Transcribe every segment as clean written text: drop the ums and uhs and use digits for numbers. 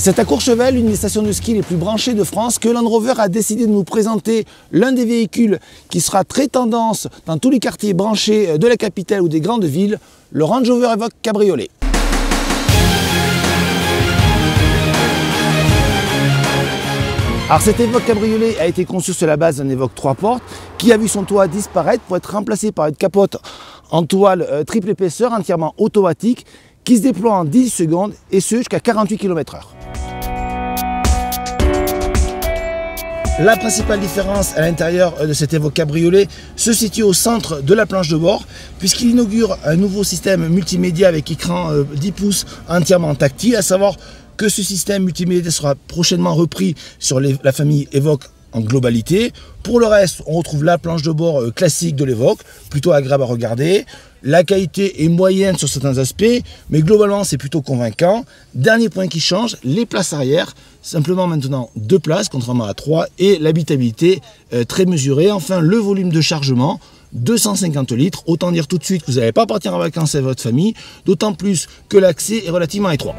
C'est à Courchevel, une des stations de ski les plus branchées de France, que Land Rover a décidé de nous présenter l'un des véhicules qui sera très tendance dans tous les quartiers branchés de la capitale ou des grandes villes, le Range Rover Evoque Cabriolet. Alors cet Evoque Cabriolet a été conçu sur la base d'un Evoque 3 portes qui a vu son toit disparaître pour être remplacé par une capote en toile triple épaisseur entièrement automatique qui se déploie en 10 secondes et ce jusqu'à 48 km/h. La principale différence à l'intérieur de cet Evoque Cabriolet se situe au centre de la planche de bord puisqu'il inaugure un nouveau système multimédia avec écran 10 pouces entièrement tactile, à savoir que ce système multimédia sera prochainement repris sur la famille Evoque en globalité. Pour le reste, on retrouve la planche de bord classique de l'Evoque, plutôt agréable à regarder. La qualité est moyenne sur certains aspects, mais globalement c'est plutôt convaincant. Dernier point qui change, les places arrière, simplement maintenant 2 places contrairement à 3, et l'habitabilité très mesurée. Enfin, le volume de chargement, 250 litres, autant dire tout de suite que vous n'allez pas partir en vacances avec votre famille, d'autant plus que l'accès est relativement étroit.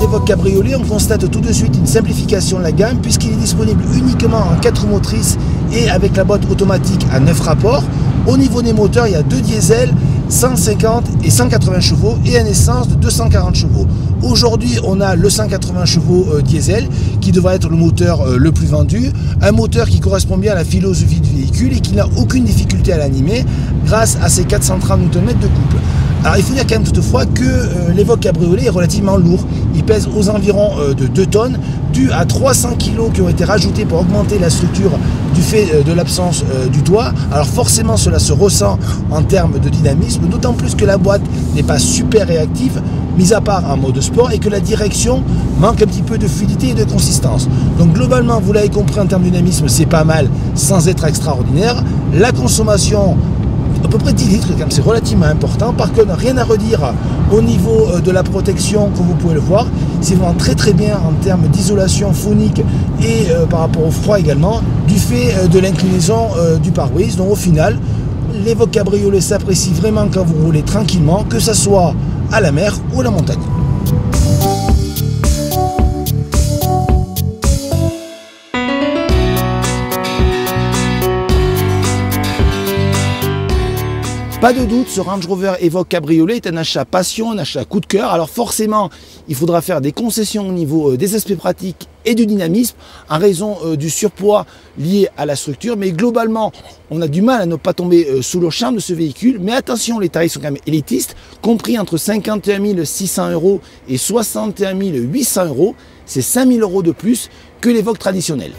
Evoque Cabriolet, on constate tout de suite une simplification de la gamme puisqu'il est disponible uniquement en 4 motrices et avec la boîte automatique à 9 rapports. Au niveau des moteurs, il y a 2 diesels, 150 et 180 chevaux et un essence de 240 chevaux. Aujourd'hui, on a le 180 chevaux diesel qui devrait être le moteur le plus vendu. Un moteur qui correspond bien à la philosophie du véhicule et qui n'a aucune difficulté à l'animer grâce à ses 430 Nm de couple. Alors il faut dire quand même toutefois que l'Evoque Cabriolet est relativement lourd. Il pèse aux environs de 2 tonnes, dû à 300 kg qui ont été rajoutés pour augmenter la structure du fait de l'absence du toit. Alors forcément cela se ressent en termes de dynamisme, d'autant plus que la boîte n'est pas super réactive, mis à part en mode sport, et que la direction manque un petit peu de fluidité et de consistance. Donc globalement, vous l'avez compris, en termes de dynamisme, c'est pas mal sans être extraordinaire. La consommation, à peu près 10 litres, quand même, c'est relativement important. Par contre, rien à redire au niveau de la protection, comme vous pouvez le voir. C'est vraiment très bien en termes d'isolation phonique et par rapport au froid également, du fait de l'inclinaison du pare-brise. Donc au final, l'Evoque Cabriolet s'apprécie vraiment quand vous roulez tranquillement, que ce soit à la mer ou à la montagne. Pas de doute, ce Range Rover Evoque Cabriolet est un achat passion, un achat coup de cœur. Alors forcément, il faudra faire des concessions au niveau des aspects pratiques et du dynamisme en raison du surpoids lié à la structure. Mais globalement, on a du mal à ne pas tomber sous le charme de ce véhicule. Mais attention, les tarifs sont quand même élitistes, compris entre 51 600 € et 61 800 €. C'est 5 000 € de plus que l'Evoque traditionnel.